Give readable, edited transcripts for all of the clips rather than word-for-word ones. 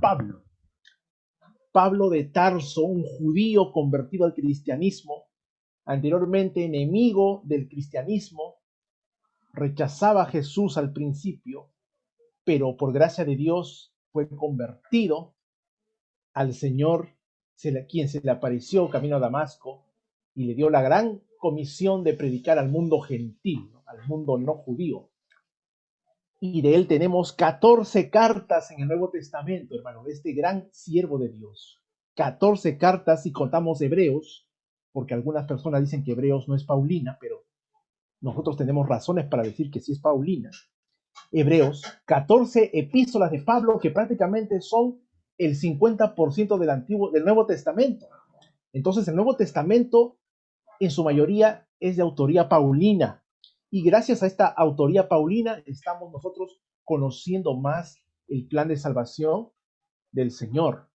Pablo. Pablo de Tarso, un judío convertido al cristianismo, anteriormente enemigo del cristianismo, rechazaba a Jesús al principio, pero por gracia de Dios fue convertido al Señor, quien se le apareció camino a Damasco y le dio la gran comisión de predicar al mundo gentil, ¿no? Al mundo no judío. Y de él tenemos 14 cartas en el Nuevo Testamento, hermano, de este gran siervo de Dios. 14 cartas si contamos Hebreos, porque algunas personas dicen que Hebreos no es Paulina, pero nosotros tenemos razones para decir que sí es Paulina. Hebreos, 14 epístolas de Pablo que prácticamente son el 50% del Nuevo Testamento. Entonces el Nuevo Testamento en su mayoría es de autoría paulina. Y gracias a esta autoría paulina estamos nosotros conociendo más el plan de salvación del Señor.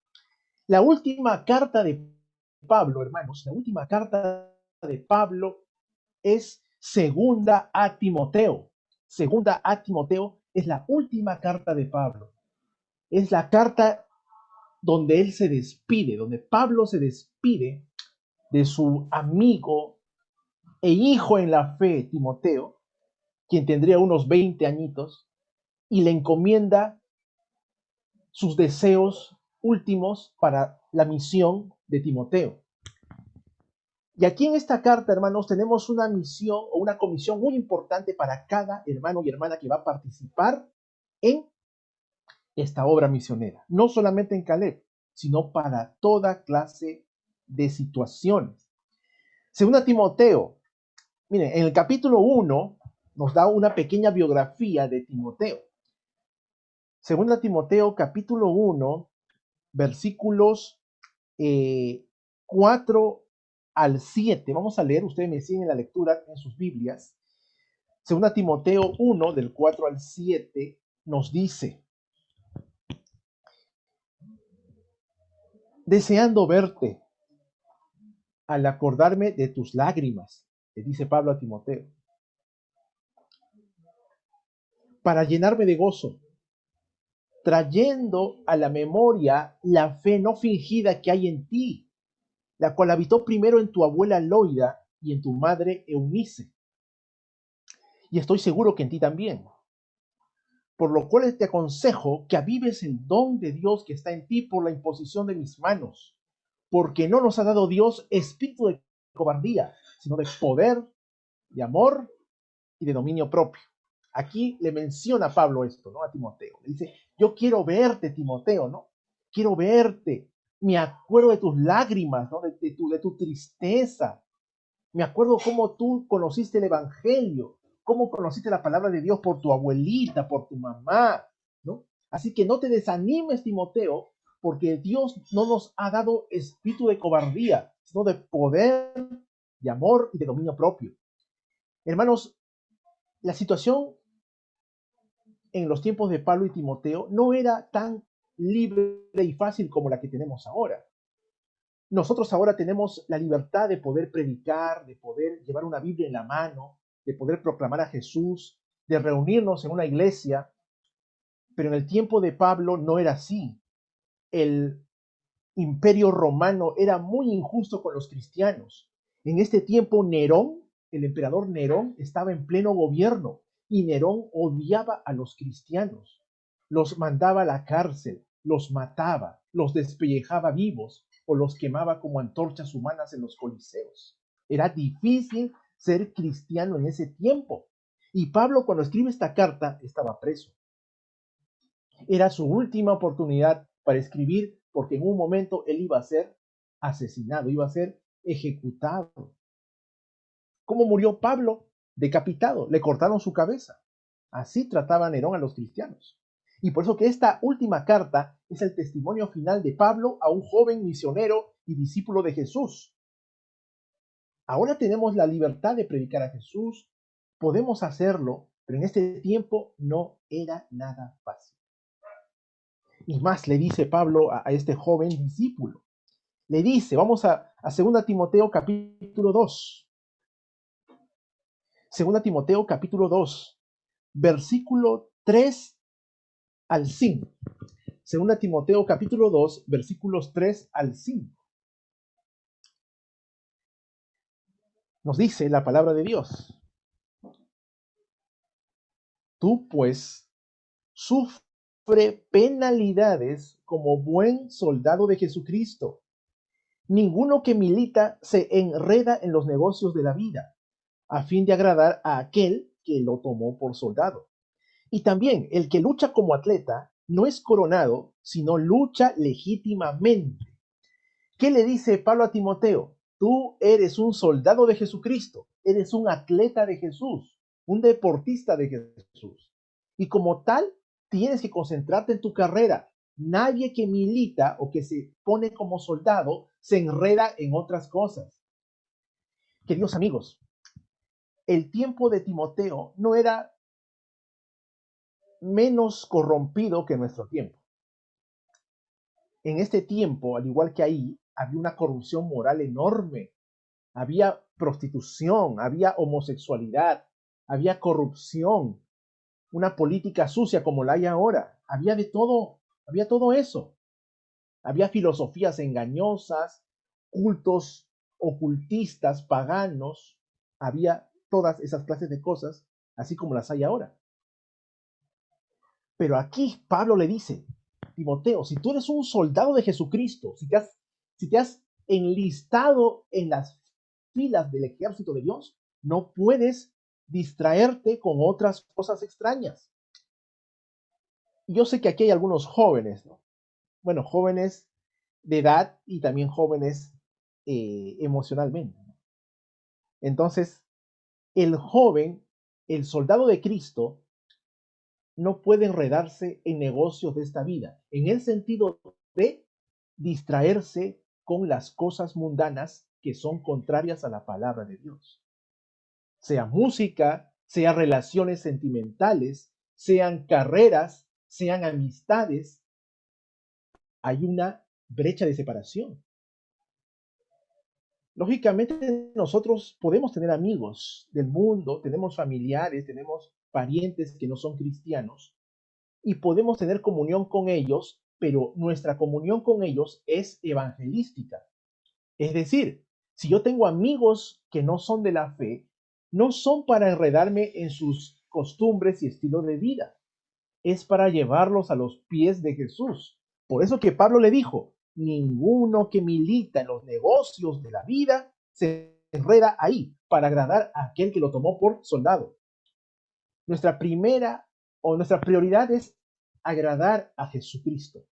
La última carta de Pablo, hermanos, la última carta de Pablo es Segunda a Timoteo. Segunda a Timoteo es la última carta de Pablo. Es la carta donde él se despide, donde Pablo se despide de su amigo e hijo en la fe, Timoteo, quien tendría unos 20 añitos, y le encomienda sus deseos últimos para la misión de Timoteo. Y aquí en esta carta, hermanos, tenemos una misión o una comisión muy importante para cada hermano y hermana que va a participar en esta obra misionera. No solamente en Caleb, sino para toda clase de situaciones. Según Timoteo, miren, en el capítulo 1 nos da una pequeña biografía de Timoteo. Según Timoteo, capítulo 1, versículos 4 al 7. Vamos a leer, ustedes me siguen la lectura en sus Biblias. Según Timoteo 1, del 4 al 7, nos dice: deseando verte, al acordarme de tus lágrimas, le dice Pablo a Timoteo, para llenarme de gozo, trayendo a la memoria la fe no fingida que hay en ti, la cual habitó primero en tu abuela Loida y en tu madre Eunice. Y estoy seguro que en ti también. Por lo cual te aconsejo que avives el don de Dios que está en ti por la imposición de mis manos, porque no nos ha dado Dios espíritu de cobardía, sino de poder, de amor y de dominio propio. Aquí le menciona Pablo esto, ¿no? A Timoteo. Le dice, yo quiero verte, Timoteo, ¿no? Quiero verte. Me acuerdo de tus lágrimas, ¿no? De tu tristeza. Me acuerdo cómo tú conociste el Evangelio, cómo conociste la palabra de Dios por tu abuelita, por tu mamá, ¿no? Así que no te desanimes, Timoteo, porque Dios no nos ha dado espíritu de cobardía, sino de poder, de amor y de dominio propio. Hermanos, la situación en los tiempos de Pablo y Timoteo no era tan libre y fácil como la que tenemos ahora. Nosotros ahora tenemos la libertad de poder predicar, de poder llevar una Biblia en la mano, de poder proclamar a Jesús, de reunirnos en una iglesia, pero en el tiempo de Pablo no era así. El imperio romano era muy injusto con los cristianos. En este tiempo Nerón, el emperador Nerón, estaba en pleno gobierno y Nerón odiaba a los cristianos. Los mandaba a la cárcel, los mataba, los despellejaba vivos o los quemaba como antorchas humanas en los coliseos. Era difícil ser cristiano en ese tiempo. Y Pablo, cuando escribe esta carta, estaba preso. Era su última oportunidad para escribir, porque en un momento él iba a ser asesinado, iba a ser ejecutado. ¿Cómo murió Pablo? Decapitado, le cortaron su cabeza. Así trataba Nerón a los cristianos. Y por eso que esta última carta es el testimonio final de Pablo a un joven misionero y discípulo de Jesús. Ahora tenemos la libertad de predicar a Jesús, podemos hacerlo, pero en este tiempo no era nada fácil. Y más le dice Pablo a este joven discípulo. Le dice, vamos a 2 Timoteo capítulo 2. 2 Timoteo capítulo 2, versículo 3 al 5. 2 Timoteo capítulo 2, versículos 3 al 5. Nos dice la palabra de Dios: tú pues sufre penalidades como buen soldado de Jesucristo. Ninguno que milita se enreda en los negocios de la vida, a fin de agradar a aquel que lo tomó por soldado. Y también el que lucha como atleta no es coronado, sino lucha legítimamente. ¿Qué le dice Pablo a Timoteo? Tú eres un soldado de Jesucristo, eres un atleta de Jesús, un deportista de Jesús. Y como tal, tienes que concentrarte en tu carrera. Nadie que milita o que se pone como soldado se enreda en otras cosas. Queridos amigos, el tiempo de Timoteo no era menos corrompido que nuestro tiempo. En este tiempo, al igual que ahí, había una corrupción moral enorme. Había prostitución, había homosexualidad, había corrupción, una política sucia como la hay ahora. Había de todo, había todo eso. Había filosofías engañosas, cultos ocultistas, paganos. Había todas esas clases de cosas, así como las hay ahora. Pero aquí Pablo le dice: Timoteo, si tú eres un soldado de Jesucristo, si te has enlistado en las filas del ejército de Dios, no puedes distraerte con otras cosas extrañas. Yo sé que aquí hay algunos jóvenes, ¿no? Bueno, jóvenes de edad y también jóvenes emocionalmente, ¿no? Entonces, el joven, el soldado de Cristo, no puede enredarse en negocios de esta vida, en el sentido de distraerse con las cosas mundanas que son contrarias a la palabra de Dios. Sea música, sea relaciones sentimentales, sean carreras, sean amistades, hay una brecha de separación. Lógicamente nosotros podemos tener amigos del mundo, tenemos familiares, tenemos parientes que no son cristianos, y podemos tener comunión con ellos, pero nuestra comunión con ellos es evangelística. Es decir, si yo tengo amigos que no son de la fe, no son para enredarme en sus costumbres y estilo de vida, es para llevarlos a los pies de Jesús. Por eso que Pablo le dijo: ninguno que milita en los negocios de la vida se enreda ahí para agradar a aquel que lo tomó por soldado. Nuestra prioridad es agradar a Jesucristo.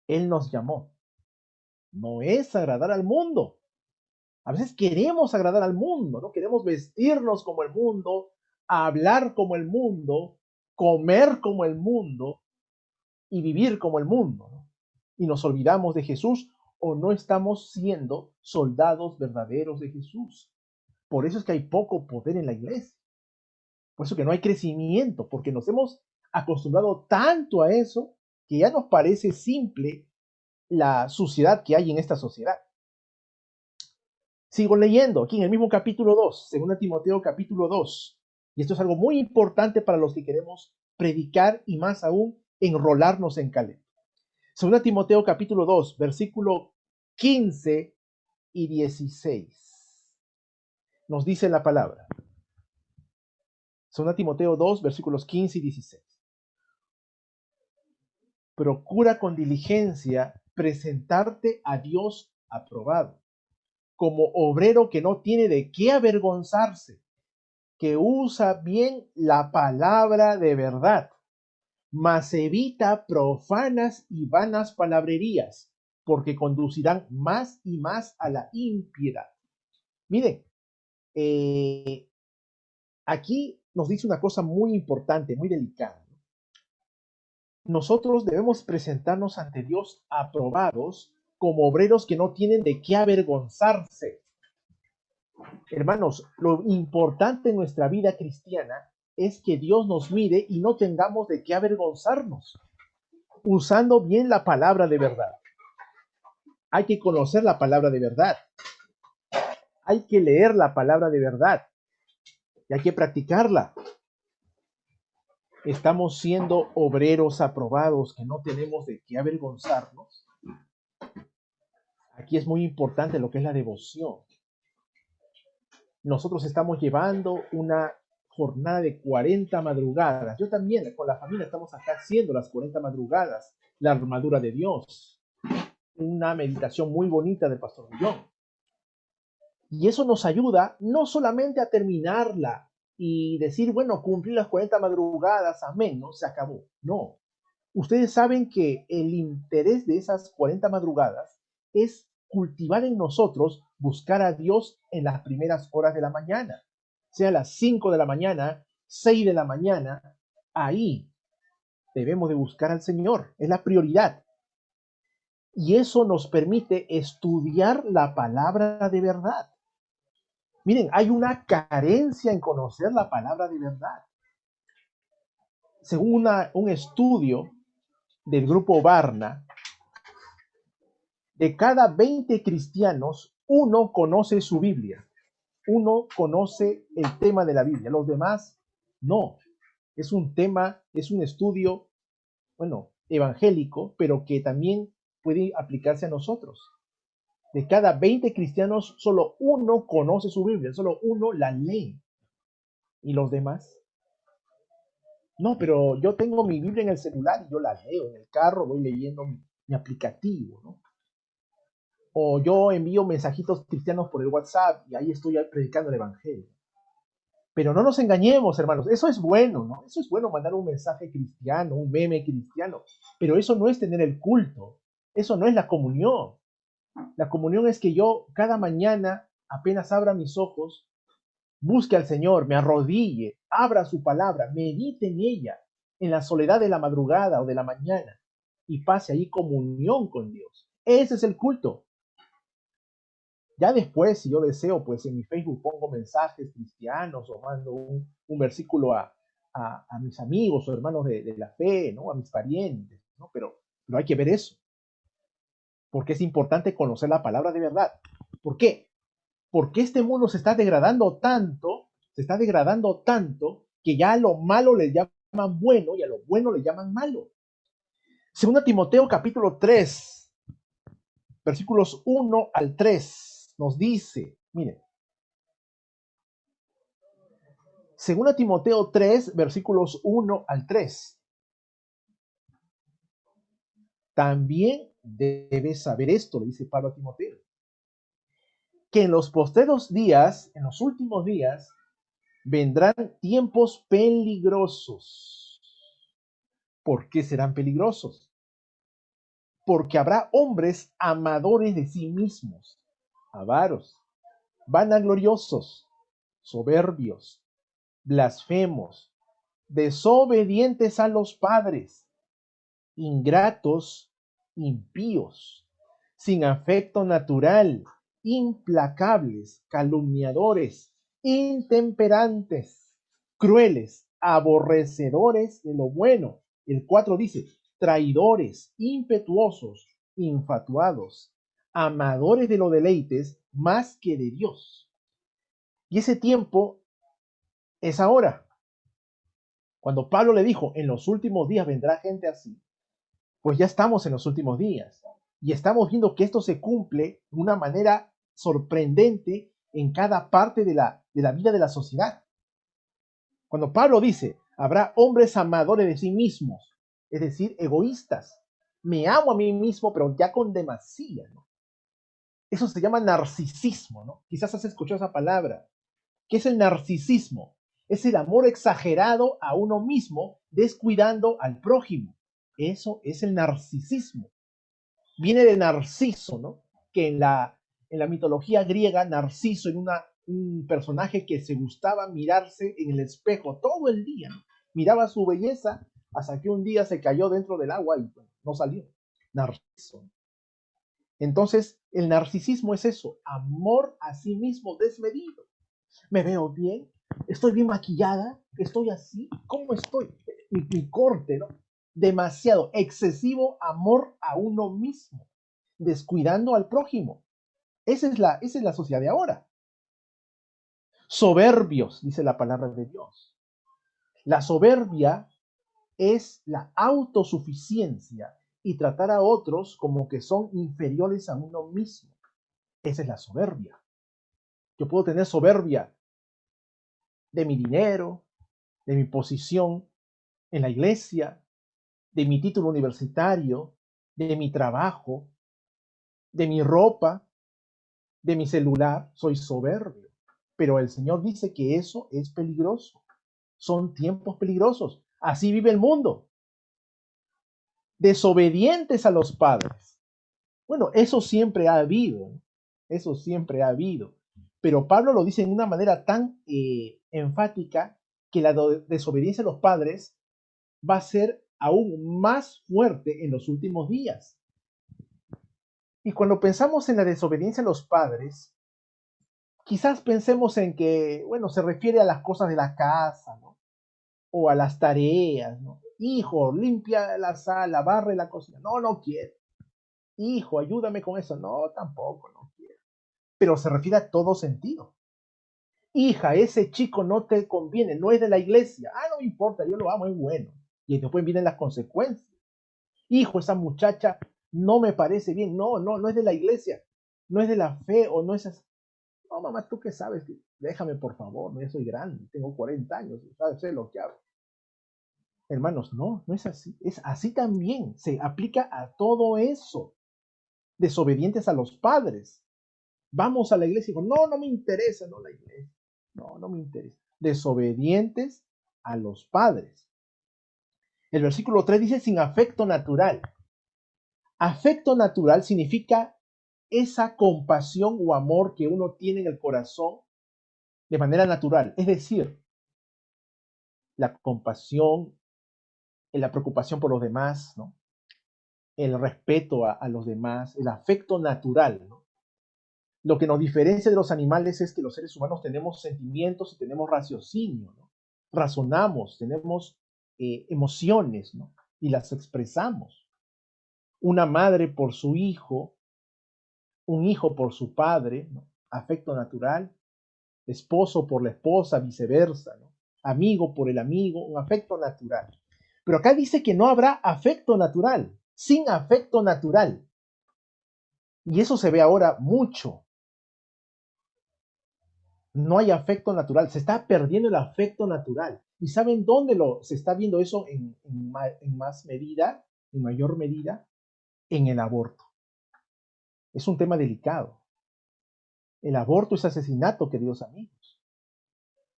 Él nos llamó. No es agradar al mundo. A veces queremos agradar al mundo, ¿no? Queremos vestirnos como el mundo, hablar como el mundo, comer como el mundo y vivir como el mundo, ¿no? Y nos olvidamos de Jesús, o no estamos siendo soldados verdaderos de Jesús. Por eso es que hay poco poder en la iglesia. Por eso que no hay crecimiento, porque nos hemos acostumbrado tanto a eso que ya nos parece simple la suciedad que hay en esta sociedad. Sigo leyendo aquí en el mismo capítulo 2, 2 Timoteo capítulo 2. Y esto es algo muy importante para los que queremos predicar y más aún enrolarnos en Caleb. 2 Timoteo capítulo 2, versículo 15 y 16. Nos dice la palabra. 2 Timoteo 2, versículos 15 y 16. Procura con diligencia presentarte a Dios aprobado, como obrero que no tiene de qué avergonzarse, que usa bien la palabra de verdad, mas evita profanas y vanas palabrerías, porque conducirán más y más a la impiedad. Miren, aquí nos dice una cosa muy importante, muy delicada. Nosotros debemos presentarnos ante Dios aprobados como obreros que no tienen de qué avergonzarse. Hermanos, lo importante en nuestra vida cristiana es que Dios nos mire y no tengamos de qué avergonzarnos, usando bien la palabra de verdad. Hay que conocer la palabra de verdad. Hay que leer la palabra de verdad. Y hay que practicarla. ¿Estamos siendo obreros aprobados que no tenemos de qué avergonzarnos? Aquí es muy importante lo que es la devoción. Nosotros estamos llevando una jornada de 40 madrugadas. Yo también, con la familia, estamos acá haciendo las 40 madrugadas, la armadura de Dios. Una meditación muy bonita del Pastor Guillón. Y eso nos ayuda no solamente a terminarla y decir, bueno, cumplí las 40 madrugadas, amén, ¿no? Se acabó. No. Ustedes saben que el interés de esas 40 madrugadas es cultivar en nosotros buscar a Dios en las primeras horas de la mañana, sea las 5 de la mañana, 6 de la mañana, ahí debemos de buscar al Señor, es la prioridad. Y eso nos permite estudiar la palabra de verdad. Miren, hay una carencia en conocer la palabra de verdad. Según un estudio del grupo Barna, de cada 20 cristianos, uno conoce su Biblia. Uno conoce el tema de la Biblia. Los demás no. Es un tema, es un estudio, bueno, evangélico, pero que también puede aplicarse a nosotros. De cada 20 cristianos, solo uno conoce su Biblia, solo uno la lee. ¿Y los demás? No, pero yo tengo mi Biblia en el celular y yo la leo. En el carro voy leyendo mi aplicativo, ¿no? O yo envío mensajitos cristianos por el WhatsApp y ahí estoy predicando el Evangelio. Pero no nos engañemos, hermanos. Eso es bueno, ¿no? Eso es bueno mandar un mensaje cristiano, un meme cristiano. Pero eso no es tener el culto. Eso no es la comunión. La comunión es que yo cada mañana, apenas abra mis ojos, busque al Señor, me arrodille, abra su palabra, medite en ella, en la soledad de la madrugada o de la mañana, y pase ahí comunión con Dios. Ese es el culto. Ya después, si yo deseo, pues en mi Facebook pongo mensajes cristianos o mando un versículo a mis amigos o hermanos de la fe, ¿no? A mis parientes, ¿no? Pero hay que ver eso, porque es importante conocer la palabra de verdad. ¿Por qué? Porque este mundo se está degradando tanto, que ya a lo malo le llaman bueno y a lo bueno le llaman malo. Segunda Timoteo capítulo 3, versículos 1 al 3, nos dice, miren, Segunda Timoteo 3, versículos 1 al 3. También debes saber esto, le dice Pablo a Timoteo, que en los postreros días, en los últimos días, vendrán tiempos peligrosos. ¿Por qué serán peligrosos? Porque habrá hombres amadores de sí mismos, avaros, vanagloriosos, soberbios, blasfemos, desobedientes a los padres, ingratos, impíos, sin afecto natural, implacables, calumniadores, intemperantes, crueles, aborrecedores de lo bueno. El 4 dice, traidores, impetuosos, infatuados, amadores de los deleites más que de Dios. Y ese tiempo es ahora. Cuando Pablo le dijo, en los últimos días vendrá gente así, pues ya estamos en los últimos días y estamos viendo que esto se cumple de una manera sorprendente en cada parte de la vida de la sociedad. Cuando Pablo dice, habrá hombres amadores de sí mismos, es decir, egoístas. Me amo a mí mismo, pero ya con demasía, ¿no? Eso se llama narcisismo, ¿no? Quizás has escuchado esa palabra. ¿Qué es el narcisismo? Es el amor exagerado a uno mismo, descuidando al prójimo. Eso es el narcisismo. Viene de Narciso, ¿no? Que en la mitología griega, Narciso era un personaje que se gustaba mirarse en el espejo todo el día, ¿no? Miraba su belleza hasta que un día se cayó dentro del agua y bueno, no salió. Narciso. Entonces, el narcisismo es eso, amor a sí mismo desmedido. ¿Me veo bien? ¿Estoy bien maquillada? ¿Estoy así? ¿Cómo estoy? Mi corte, ¿no? Demasiado, excesivo amor a uno mismo, descuidando al prójimo. Esa es la sociedad de ahora. Soberbios, dice la palabra de Dios. La soberbia es la autosuficiencia y tratar a otros como que son inferiores a uno mismo. Esa es la soberbia. Yo puedo tener soberbia de mi dinero, de mi posición en la iglesia, de mi título universitario, de mi trabajo, de mi ropa, de mi celular. Soy soberbio. Pero el Señor dice que eso es peligroso. Son tiempos peligrosos. Así vive el mundo. Desobedientes a los padres. Bueno, eso siempre ha habido. Eso siempre ha habido. Pero Pablo lo dice en una manera tan enfática que la desobediencia a los padres va a ser aún más fuerte en los últimos días. Y cuando pensamos en la desobediencia a los padres, quizás pensemos en que, bueno, se refiere a las cosas de la casa, ¿no? O a las tareas, ¿no? Hijo, limpia la sala, barre la cocina. No, no quiero. Hijo, ayúdame con eso. No, tampoco, no quiero. Pero se refiere a todo sentido. Hija, ese chico no te conviene, no es de la iglesia. Ah, no me importa, yo lo amo, es bueno. Y después vienen las consecuencias. Hijo, esa muchacha no me parece bien. No, no, no es de la iglesia. No es de la fe o no es así. No, mamá, ¿tú qué sabes? Déjame, por favor, no, yo soy grande, tengo 40 años, ¿sabes? Sé lo que hago. Hermanos, no, no es así. Es así también. Se aplica a todo eso. Desobedientes a los padres. Vamos a la iglesia y digo, no, no me interesa, no la iglesia. No, no me interesa. Desobedientes a los padres. El versículo 3 dice sin afecto natural. Afecto natural significa esa compasión o amor que uno tiene en el corazón de manera natural. Es decir, la compasión, la preocupación por los demás, ¿no? El respeto a los demás, el afecto natural, ¿no? Lo que nos diferencia de los animales es que los seres humanos tenemos sentimientos y tenemos raciocinio, ¿no? Razonamos, tenemos emociones, ¿no? Y las expresamos. Una madre por su hijo, un hijo por su padre, ¿no? Afecto natural, esposo por la esposa, viceversa, ¿no? Amigo por el amigo, un afecto natural. Pero acá dice que no habrá afecto natural, sin afecto natural. Y eso se ve ahora mucho. No hay afecto natural, se está perdiendo el afecto natural. ¿Y saben dónde se está viendo eso en más medida, en mayor medida? En el aborto. Es un tema delicado. El aborto es asesinato, queridos amigos.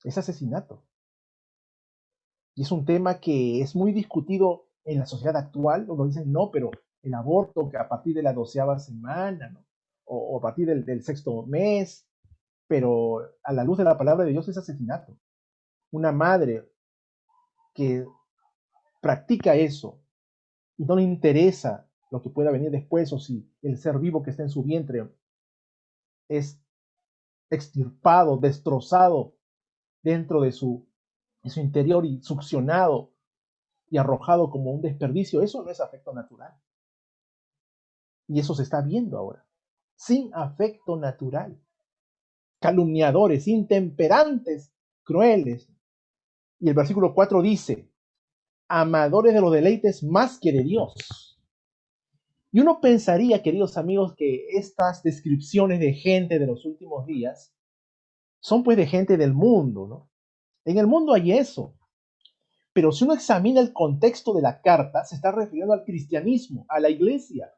Es asesinato. Y es un tema que es muy discutido en la sociedad actual. Uno dice, no, pero el aborto que a partir de la 12ª semana, ¿no? O a partir del sexto mes, pero a la luz de la palabra de Dios es asesinato. Una madre que practica eso y no le interesa lo que pueda venir después o si el ser vivo que está en su vientre es extirpado, destrozado dentro de su interior y succionado y arrojado como un desperdicio, eso no es afecto natural. Y eso se está viendo ahora. Sin afecto natural. Calumniadores, intemperantes, crueles. Y el versículo 4 dice, amadores de los deleites más que de Dios. Y uno pensaría, queridos amigos, que estas descripciones de gente de los últimos días son pues de gente del mundo, ¿no? En el mundo hay eso. Pero si uno examina el contexto de la carta, se está refiriendo al cristianismo, a la iglesia.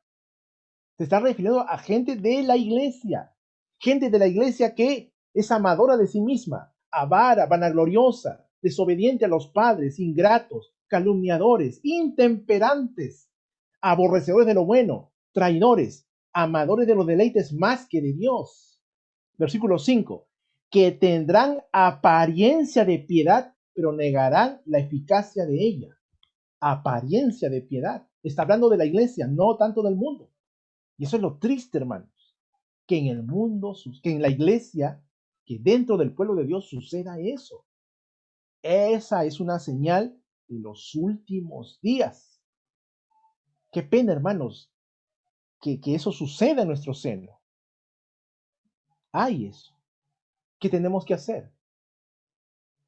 Se está refiriendo a gente de la iglesia. Gente de la iglesia que es amadora de sí misma, avara, vanagloriosa, desobediente a los padres, ingratos, calumniadores, intemperantes, aborrecedores de lo bueno, traidores, amadores de los deleites más que de Dios. Versículo 5, que tendrán apariencia de piedad, pero negarán la eficacia de ella. Apariencia de piedad. Está hablando de la iglesia, no tanto del mundo. Y eso es lo triste, hermanos, que en el mundo, que en la iglesia, que dentro del pueblo de Dios suceda eso. Esa es una señal de los últimos días. Qué pena, hermanos, que eso suceda en nuestro seno. Hay eso. ¿Qué tenemos que hacer?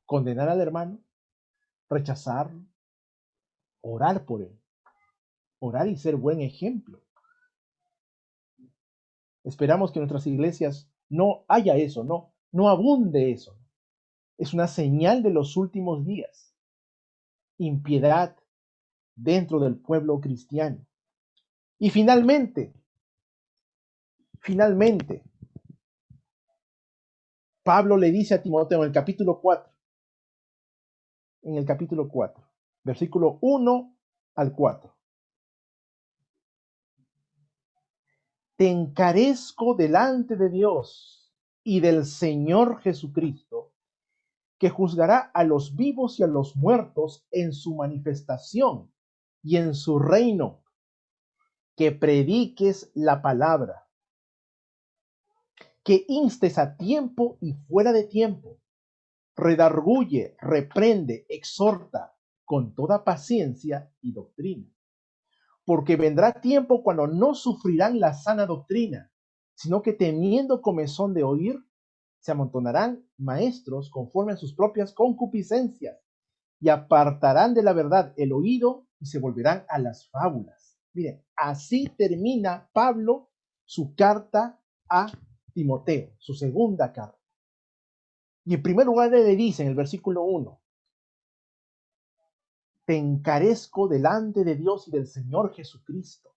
¿Condenar al hermano? ¿Rechazarlo? Orar por él. Orar y ser buen ejemplo. Esperamos que en nuestras iglesias no haya eso, no abunde eso. Es una señal de los últimos días. Impiedad dentro del pueblo cristiano. Y finalmente, Pablo le dice a Timoteo en el capítulo 4, versículo 1 al 4. Te encarezco delante de Dios y del Señor Jesucristo, que juzgará a los vivos y a los muertos en su manifestación y en su reino, que prediques la palabra, que instes a tiempo y fuera de tiempo, redarguye, reprende, exhorta con toda paciencia y doctrina. Porque vendrá tiempo cuando no sufrirán la sana doctrina, sino que temiendo comezón de oír, se amontonarán maestros conforme a sus propias concupiscencias y apartarán de la verdad el oído y se volverán a las fábulas. Miren, así termina Pablo su carta a Timoteo, su segunda carta. Y en primer lugar le dice en el versículo 1, te encarezco delante de Dios y del Señor Jesucristo.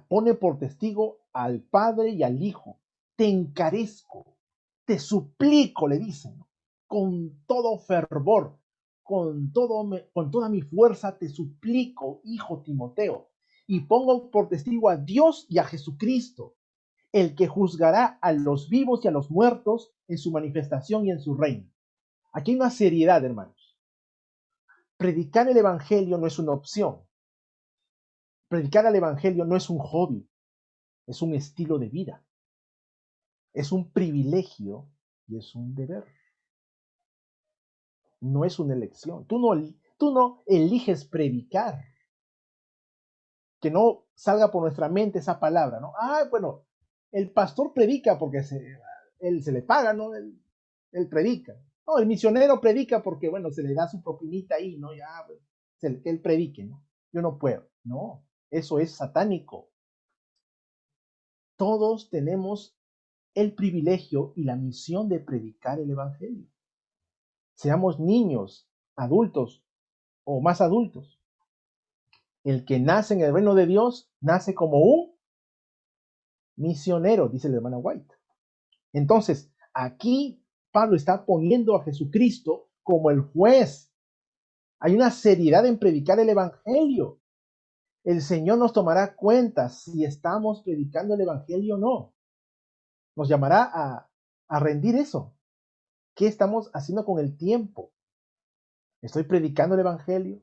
Pone por testigo al Padre y al Hijo. Te encarezco, te suplico, le dicen, con todo fervor, con toda mi fuerza te suplico, hijo Timoteo, y pongo por testigo a Dios y a Jesucristo, el que juzgará a los vivos y a los muertos en su manifestación y en su reino. Aquí hay una seriedad, hermanos. Predicar el Evangelio no es una opción. Predicar el Evangelio no es un hobby, es un estilo de vida. Es un privilegio y es un deber. No es una elección. Tú no eliges predicar. Que no salga por nuestra mente esa palabra, ¿no? Bueno, el pastor predica porque él se le paga, ¿no? Él predica. No, el misionero predica porque, bueno, se le da su propinita ahí, ¿no? Ya, pues, que él predique, ¿no? Yo no puedo. No, eso es satánico. Todos tenemos el privilegio y la misión de predicar el Evangelio. Seamos niños, adultos o más adultos. El que nace en el reino de Dios nace como un misionero, dice la hermana White. Entonces, aquí Pablo está poniendo a Jesucristo como el juez. Hay una seriedad en predicar el Evangelio. El Señor nos tomará cuenta si estamos predicando el Evangelio o no. Nos llamará a rendir eso. ¿Qué estamos haciendo con el tiempo? ¿Estoy predicando el Evangelio?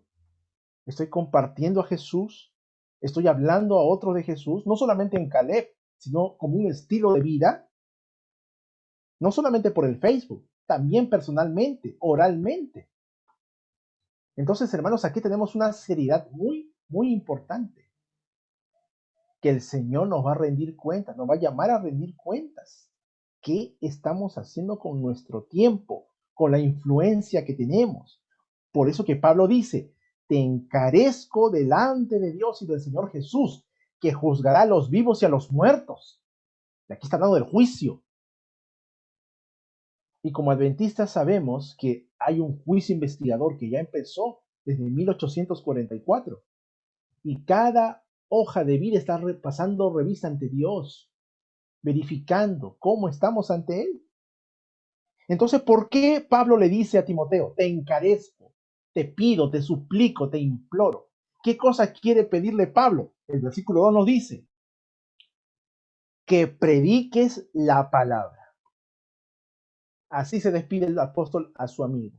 ¿Estoy compartiendo a Jesús? ¿Estoy hablando a otros de Jesús? No solamente en Caleb, sino como un estilo de vida. No solamente por el Facebook, también personalmente, oralmente. Entonces, hermanos, aquí tenemos una seriedad muy, muy importante. Que el Señor nos va a rendir cuentas, nos va a llamar a rendir cuentas. ¿Qué estamos haciendo con nuestro tiempo, con la influencia que tenemos? Por eso que Pablo dice, te encarezco delante de Dios y del Señor Jesús, que juzgará a los vivos y a los muertos. Y aquí está hablando del juicio. Y como adventistas sabemos que hay un juicio investigador que ya empezó desde 1844. Y cada hoja de vida está pasando revista ante Dios, verificando cómo estamos ante Él. Entonces, ¿por qué Pablo le dice a Timoteo, te encarezco, te pido, te suplico, te imploro? ¿Qué cosa quiere pedirle Pablo? El versículo 2 nos dice, que prediques la palabra. Así se despide el apóstol a su amigo.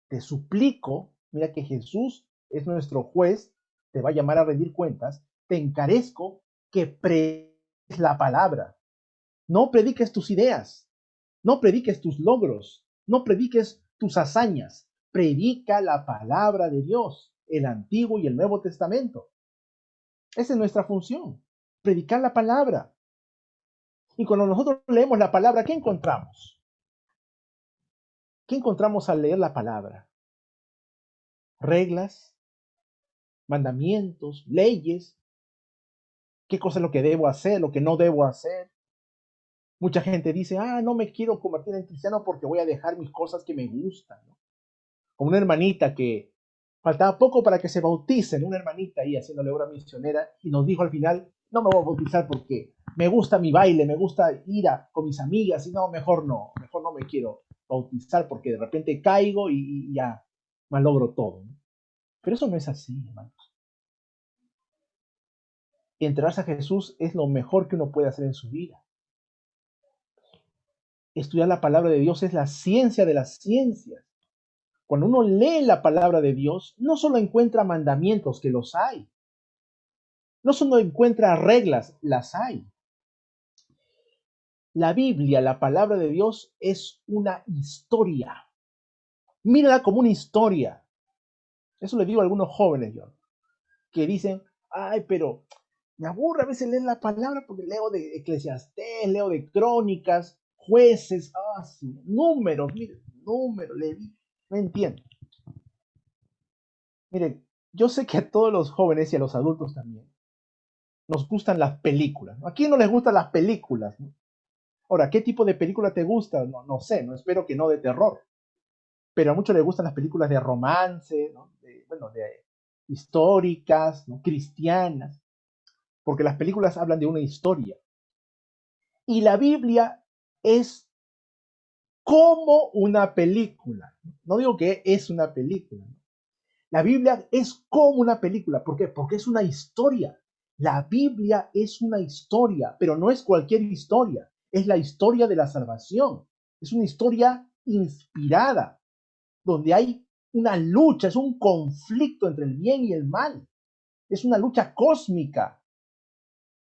Te suplico, mira que Jesús es nuestro juez, te va a llamar a rendir cuentas, te encarezco que prediques la palabra. No prediques tus ideas, no prediques tus logros, no prediques tus hazañas, predica la palabra de Dios, el Antiguo y el Nuevo Testamento. Esa es nuestra función, predicar la palabra. Y cuando nosotros leemos la palabra, ¿qué encontramos? ¿Qué encontramos al leer la palabra? Reglas, mandamientos, leyes, qué cosa es lo que debo hacer, lo que no debo hacer. Mucha gente dice, no me quiero convertir en cristiano porque voy a dejar mis cosas que me gustan, ¿no? Como una hermanita que faltaba poco para que se bauticen, una hermanita ahí haciéndole obra misionera, y nos dijo al final, no me voy a bautizar porque me gusta mi baile, me gusta ir con mis amigas, y no, mejor no me quiero bautizar porque de repente caigo y ya malogro todo, ¿no? Pero eso no es así, hermanos. Entregarse a Jesús es lo mejor que uno puede hacer en su vida. Estudiar la palabra de Dios es la ciencia de las ciencias. Cuando uno lee la palabra de Dios, no solo encuentra mandamientos, que los hay, no solo encuentra reglas, las hay. La Biblia, la palabra de Dios, es una historia. Mírala como una historia. Eso le digo a algunos jóvenes yo, que dicen, pero me aburre a veces leer la palabra porque leo de Eclesiastés, leo de Crónicas, Jueces, sí, números, mire, números, no entiendo. Miren, yo sé que a todos los jóvenes y a los adultos también nos gustan las películas, ¿no? ¿A quién no les gustan las películas, no? Ahora, ¿qué tipo de película te gusta? No sé, no espero que no de terror, pero a muchos les gustan las películas de romance, ¿no? De históricas, ¿no? Cristianas, porque las películas hablan de una historia. Y la Biblia es como una película. No digo que es una película. La Biblia es como una película. ¿Por qué? Porque es una historia. La Biblia es una historia, pero no es cualquier historia. Es la historia de la salvación. Es una historia inspirada, donde hay una lucha, es un conflicto entre el bien y el mal. Es una lucha cósmica.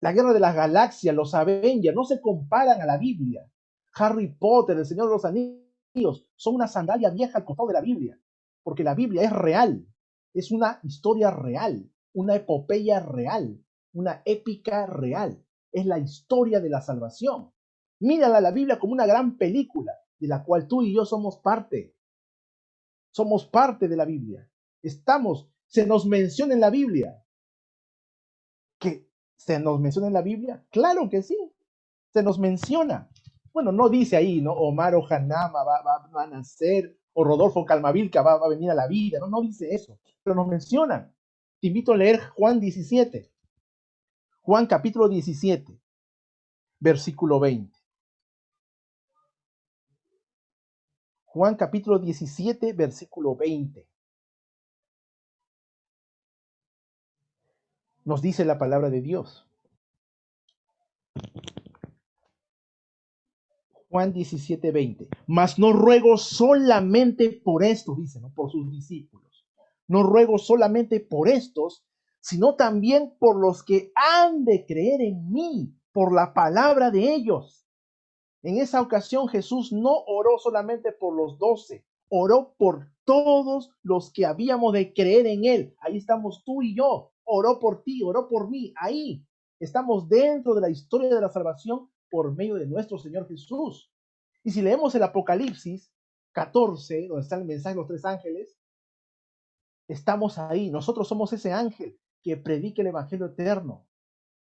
La guerra de las galaxias, los Avengers, no se comparan a la Biblia. Harry Potter, el Señor de los Anillos, son una sandalia vieja al costado de la Biblia, porque la Biblia es real, es una historia real, una epopeya real, una épica real. Es la historia de la salvación. Mírala la Biblia como una gran película, de la cual tú y yo somos parte. Somos parte de la Biblia. Se nos menciona en la Biblia. ¿Que se nos menciona en la Biblia? Claro que sí, se nos menciona. Bueno, no dice ahí, ¿no? Omar Ojanama va a nacer, o Rodolfo Calmavilca va a venir a la vida, no dice eso, pero nos mencionan. Te invito a leer Juan 17, Juan capítulo 17, versículo 20. Juan capítulo 17, versículo 20. Nos dice la palabra de Dios. Juan 17, 20. Mas no ruego solamente por estos, dice, ¿no? Por sus discípulos. No ruego solamente por estos, sino también por los que han de creer en mí, por la palabra de ellos. En esa ocasión Jesús no oró solamente por los 12, oró por todos los que habíamos de creer en Él. Ahí estamos tú y yo. Oró por ti, oró por mí. Ahí estamos dentro de la historia de la salvación por medio de nuestro Señor Jesús. Y si leemos el Apocalipsis 14, donde está el mensaje de los tres ángeles, estamos ahí. Nosotros somos ese ángel que predica el Evangelio eterno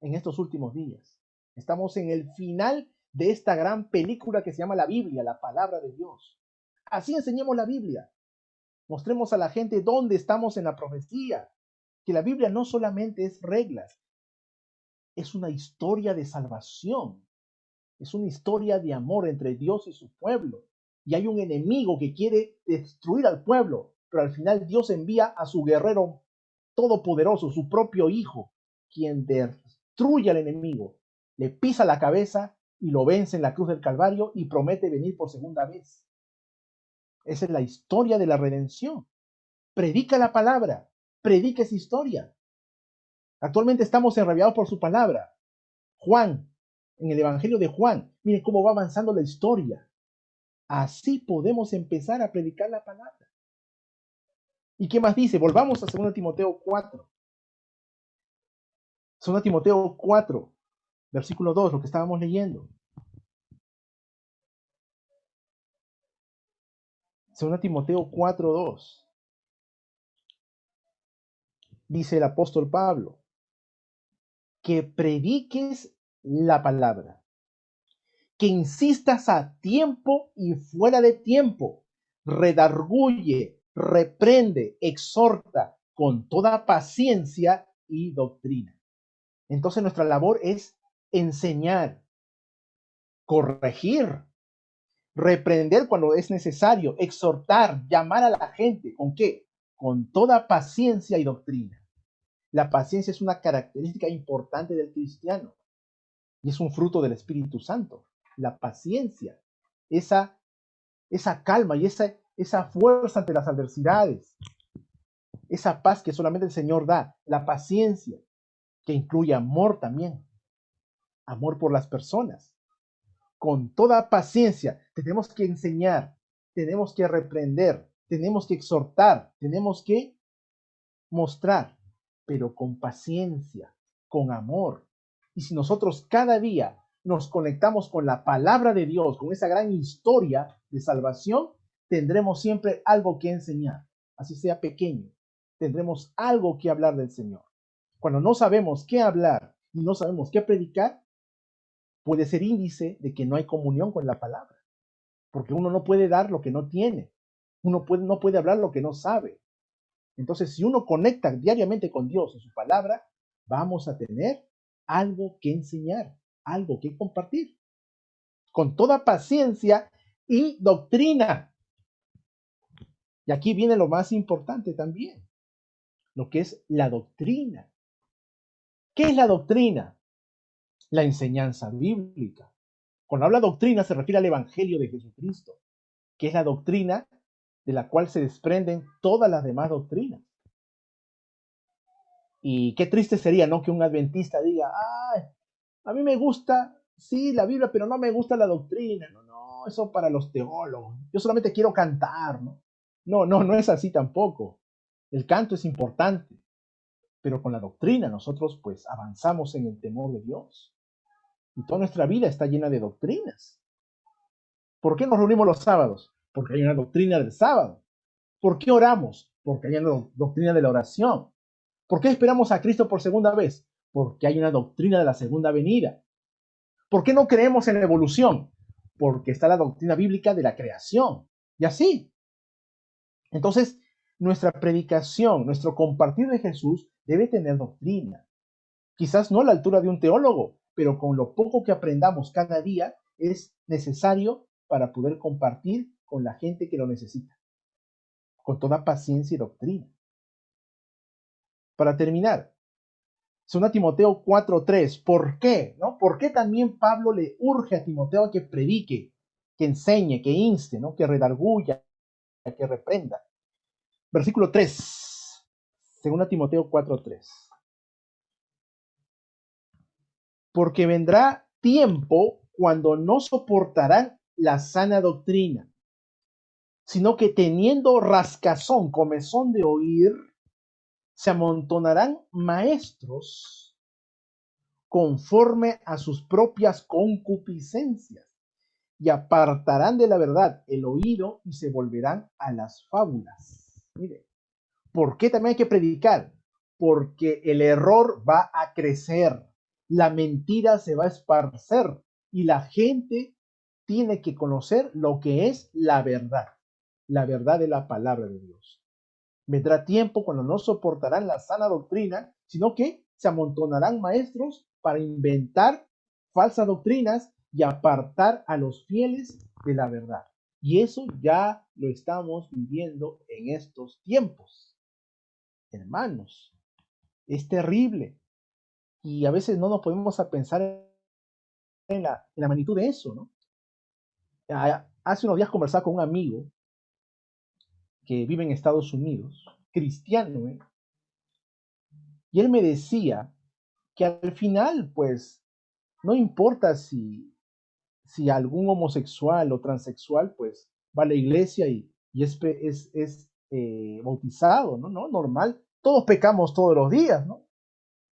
en estos últimos días. Estamos en el final de esta gran película que se llama la Biblia, la palabra de Dios. Así enseñemos la Biblia. Mostremos a la gente dónde estamos en la profecía. Que la Biblia no solamente es reglas, es una historia de salvación. Es una historia de amor entre Dios y su pueblo. Y hay un enemigo que quiere destruir al pueblo, pero al final Dios envía a su guerrero todopoderoso, su propio Hijo, quien destruye al enemigo, le pisa la cabeza y lo vence en la cruz del Calvario y promete venir por segunda vez. Esa es la historia de la redención. Predica la palabra, predica esa historia. Actualmente estamos enrabiados por su palabra. Juan, en el Evangelio de Juan, miren cómo va avanzando la historia. Así podemos empezar a predicar la palabra. ¿Y qué más dice? Volvamos a 2 Timoteo 4. 2 Timoteo 4, versículo 2, lo que estábamos leyendo. 2 Timoteo 4, 2. dice el apóstol Pablo, que prediques la palabra, que insistas a tiempo y fuera de tiempo, redarguye, reprende, exhorta con toda paciencia y doctrina. Entonces nuestra labor es enseñar, corregir, reprender cuando es necesario, exhortar, llamar a la gente. ¿Con qué? Con toda paciencia y doctrina. La paciencia es una característica importante del cristiano y es un fruto del Espíritu Santo. La paciencia, esa calma y esa fuerza ante las adversidades, esa paz que solamente el Señor da, la paciencia que incluye amor también, amor por las personas. Con toda paciencia tenemos que enseñar, tenemos que reprender, tenemos que exhortar, tenemos que mostrar, pero con paciencia, con amor. Y si nosotros cada día nos conectamos con la palabra de Dios, con esa gran historia de salvación, tendremos siempre algo que enseñar, así sea pequeño. Tendremos algo que hablar del Señor. Cuando no sabemos qué hablar y no sabemos qué predicar, puede ser índice de que no hay comunión con la palabra, porque uno no puede dar lo que no tiene, no puede hablar lo que no sabe. Entonces, si uno conecta diariamente con Dios en su palabra, vamos a tener algo que enseñar, algo que compartir, con toda paciencia y doctrina. Y aquí viene lo más importante también, lo que es la doctrina. ¿Qué es la doctrina? La enseñanza bíblica. Cuando habla doctrina se refiere al Evangelio de Jesucristo, que es la doctrina de la cual se desprenden todas las demás doctrinas. Y qué triste sería, ¿no? Que un adventista diga, ay, a mí me gusta, sí, la Biblia, pero no me gusta la doctrina. No, no, eso para los teólogos. Yo solamente quiero cantar, ¿no? No es así tampoco. El canto es importante, pero con la doctrina nosotros pues avanzamos en el temor de Dios. Y toda nuestra vida está llena de doctrinas. ¿Por qué nos reunimos los sábados? Porque hay una doctrina del sábado. ¿Por qué oramos? Porque hay una doctrina de la oración. ¿Por qué esperamos a Cristo por segunda vez? Porque hay una doctrina de la segunda venida. ¿Por qué no creemos en la evolución? Porque está la doctrina bíblica de la creación. Y así. Entonces, nuestra predicación, nuestro compartir de Jesús debe tener doctrina. Quizás no a la altura de un teólogo, pero con lo poco que aprendamos cada día es necesario para poder compartir con la gente que lo necesita, con toda paciencia y doctrina. Para terminar, 2 Timoteo 4:3, ¿por qué? ¿No? ¿Por qué también Pablo le urge a Timoteo a que predique, que enseñe, que inste, ¿no? Que redarguya, que reprenda? Versículo 3, 2 Timoteo 4:3. Porque vendrá tiempo cuando no soportarán la sana doctrina, sino que teniendo rascazón, comezón de oír, se amontonarán maestros conforme a sus propias concupiscencias y apartarán de la verdad el oído y se volverán a las fábulas. Mire, ¿por qué también hay que predicar? Porque el error va a crecer, la mentira se va a esparcer y la gente tiene que conocer lo que es la verdad de la palabra de Dios. Vendrá tiempo cuando no soportarán la sana doctrina, sino que se amontonarán maestros para inventar falsas doctrinas y apartar a los fieles de la verdad. Y eso ya lo estamos viviendo en estos tiempos. Hermanos, es terrible. Y a veces no nos podemos a pensar en la magnitud de eso, ¿no? Hace unos días conversaba con un amigo que vive en Estados Unidos, cristiano, ¿eh? Y él me decía que al final, pues, no importa si algún homosexual o transexual, pues, va a la iglesia y es bautizado, ¿no? ¿No? Normal. Todos pecamos todos los días, ¿no?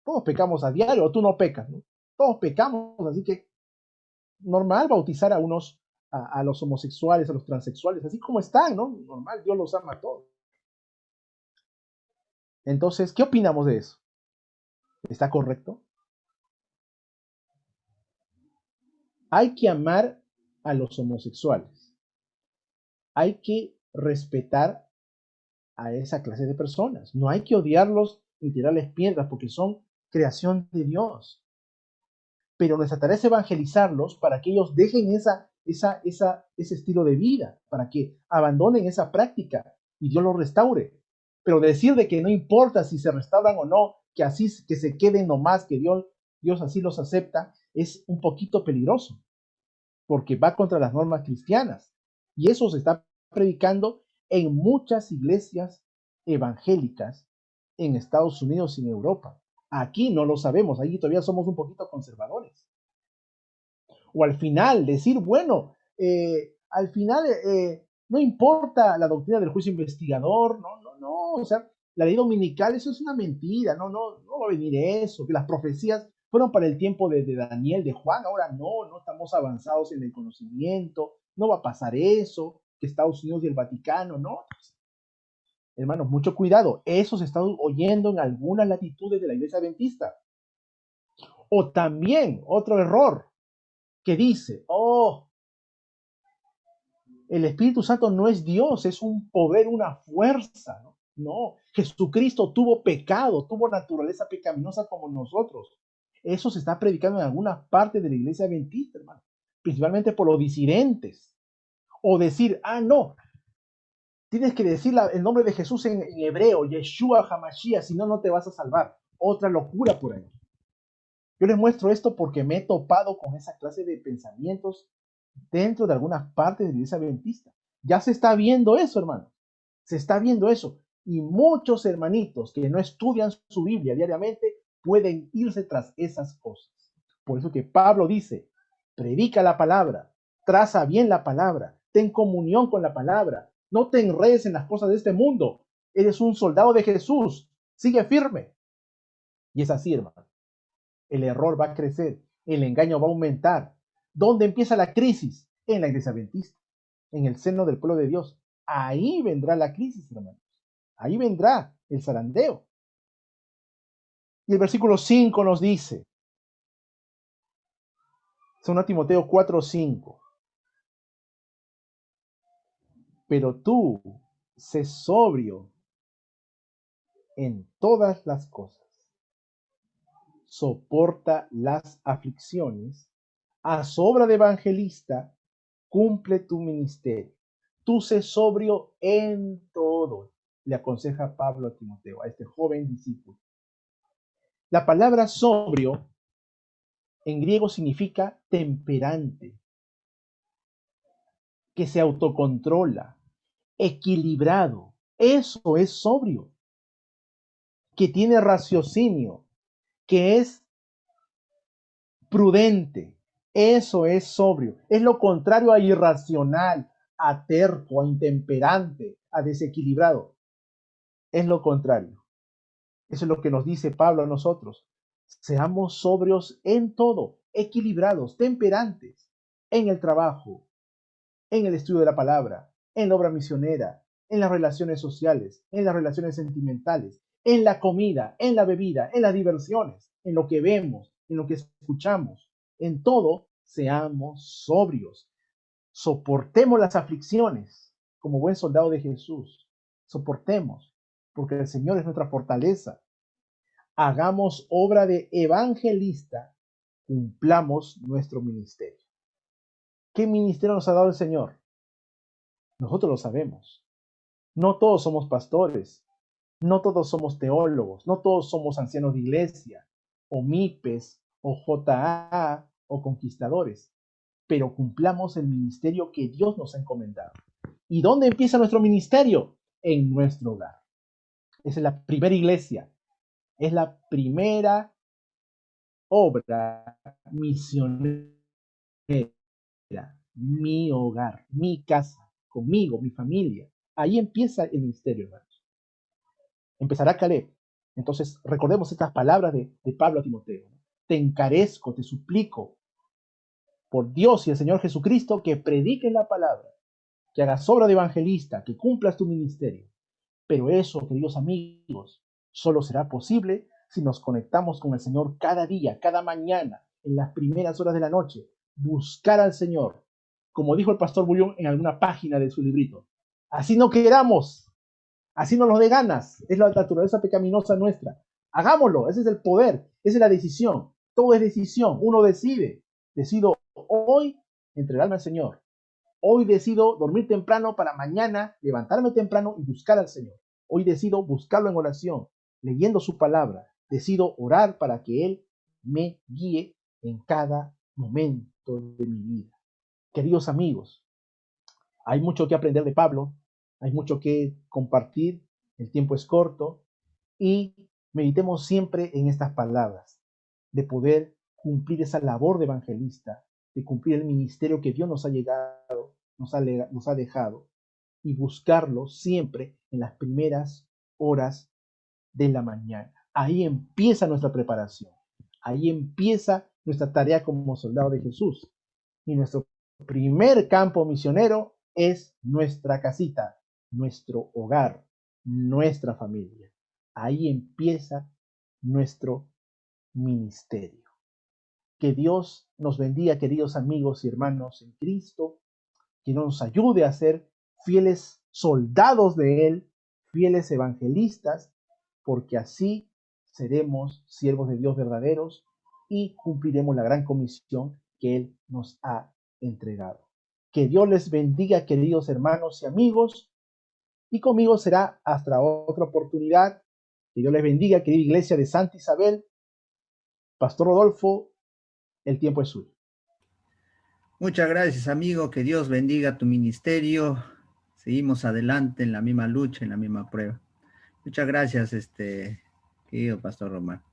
Todos pecamos a diario, o tú no pecas, ¿no? Todos pecamos, así que normal bautizar a los homosexuales, a los transexuales, así como están, ¿no? Normal, Dios los ama a todos. Entonces, ¿qué opinamos de eso? ¿Está correcto? Hay que amar a los homosexuales. Hay que respetar a esa clase de personas. No hay que odiarlos ni tirarles piedras porque son creación de Dios. Pero nuestra tarea es evangelizarlos para que ellos dejen ese estilo de vida, para que abandonen esa práctica y Dios los restaure. Pero decir de que no importa si se restauran o no, que así que se queden nomás, que Dios así los acepta, es un poquito peligroso, porque va contra las normas cristianas. Y eso se está predicando en muchas iglesias evangélicas en Estados Unidos y en Europa. Aquí no lo sabemos, aquí todavía somos un poquito conservadores. O al final decir, bueno, al final no importa la doctrina del juicio investigador, no, o sea, la ley dominical, eso es una mentira, no va a venir eso, que las profecías fueron para el tiempo de Daniel, de Juan, ahora no estamos avanzados en el conocimiento, no va a pasar eso, que Estados Unidos y el Vaticano, no. Hermanos, mucho cuidado, eso se está oyendo en algunas latitudes de la iglesia adventista. O también otro error que dice, oh, el Espíritu Santo no es Dios, es un poder, una fuerza, ¿no? No, Jesucristo tuvo pecado, tuvo naturaleza pecaminosa como nosotros. Eso se está predicando en algunas partes de la iglesia adventista, hermano, principalmente por los disidentes. O decir, no, tienes que decir el nombre de Jesús en hebreo, Yeshua HaMashiach, si no, no te vas a salvar. Otra locura por ahí. Yo les muestro esto porque me he topado con esa clase de pensamientos dentro de algunas partes de la iglesia adventista. Ya se está viendo eso, hermano. Se está viendo eso. Y muchos hermanitos que no estudian su Biblia diariamente pueden irse tras esas cosas. Por eso que Pablo dice, predica la palabra, traza bien la palabra, ten comunión con la palabra, no te enredes en las cosas de este mundo. Eres un soldado de Jesús, sigue firme. Y es así, hermano. El error va a crecer, el engaño va a aumentar. ¿Dónde empieza la crisis? En la iglesia adventista, en el seno del pueblo de Dios. Ahí vendrá la crisis, hermanos. Ahí vendrá el zarandeo. Y el versículo 5 nos dice, 2 Timoteo 4:5, pero tú sé sobrio en todas las cosas, soporta las aflicciones, haz obra de evangelista, cumple tu ministerio. Tú sé sobrio en todo, le aconseja Pablo a Timoteo, a este joven discípulo. La palabra sobrio en griego significa temperante, que se autocontrola, equilibrado. Eso es sobrio, que tiene raciocinio, que es prudente. Eso es sobrio. Es lo contrario a irracional, a terco, a intemperante, a desequilibrado. Es lo contrario. Eso es lo que nos dice Pablo a nosotros. Seamos sobrios en todo, equilibrados, temperantes, en el trabajo, en el estudio de la palabra, en la obra misionera, en las relaciones sociales, en las relaciones sentimentales, en la comida, en la bebida, en las diversiones, en lo que vemos, en lo que escuchamos. En todo, seamos sobrios. Soportemos las aflicciones como buen soldado de Jesús. Soportemos, porque el Señor es nuestra fortaleza. Hagamos obra de evangelista, cumplamos nuestro ministerio. ¿Qué ministerio nos ha dado el Señor? Nosotros lo sabemos. No todos somos pastores, no todos somos teólogos, no todos somos ancianos de iglesia, o MIPES, o JA, o conquistadores, pero cumplamos el ministerio que Dios nos ha encomendado. ¿Y dónde empieza nuestro ministerio? En nuestro hogar. Esa es la primera iglesia, es la primera obra misionera, mi hogar, mi casa, conmigo, mi familia. Ahí empieza el ministerio, hermanos. Empezará Caleb. Entonces, recordemos estas palabras de Pablo a Timoteo. Te encarezco, te suplico, por Dios y el Señor Jesucristo, que prediques la palabra, que hagas obra de evangelista, que cumplas tu ministerio. Pero eso, queridos amigos, Solo será posible si nos conectamos con el Señor cada día, cada mañana, en las primeras horas de la noche. Buscar al Señor, como dijo el pastor Bullón en alguna página de su librito. Así no queramos, así no nos dé ganas, es la naturaleza pecaminosa nuestra. Hagámoslo, ese es el poder, esa es la decisión. Todo es decisión, uno decide. Decido hoy entregarme al Señor. Hoy decido dormir temprano para mañana levantarme temprano y buscar al Señor. Hoy decido buscarlo en oración, leyendo su palabra. Decido orar para que Él me guíe en cada momento de mi vida. Queridos amigos, hay mucho que aprender de Pablo, hay mucho que compartir, el tiempo es corto y meditemos siempre en estas palabras, de poder cumplir esa labor de evangelista, de cumplir el ministerio que Dios nos ha llegado, nos ha dejado, y buscarlo siempre en las primeras horas de la mañana. Ahí empieza nuestra preparación, ahí empieza nuestra tarea como soldado de Jesús. Y nuestro primer campo misionero es nuestra casita, nuestro hogar, nuestra familia. Ahí empieza nuestro ministerio. Que Dios nos bendiga, queridos amigos y hermanos en Cristo, que nos ayude a ser fieles soldados de Él, fieles evangelistas, porque así seremos siervos de Dios verdaderos y cumpliremos la gran comisión que Él nos ha entregado. Que Dios les bendiga, queridos hermanos y amigos, y conmigo será hasta otra oportunidad. Que Dios les bendiga, querida iglesia de Santa Isabel. Pastor Rodolfo, el tiempo es suyo. Muchas gracias, amigo. Que Dios bendiga tu ministerio. Seguimos adelante en la misma lucha, en la misma prueba. Muchas gracias, querido Pastor Román.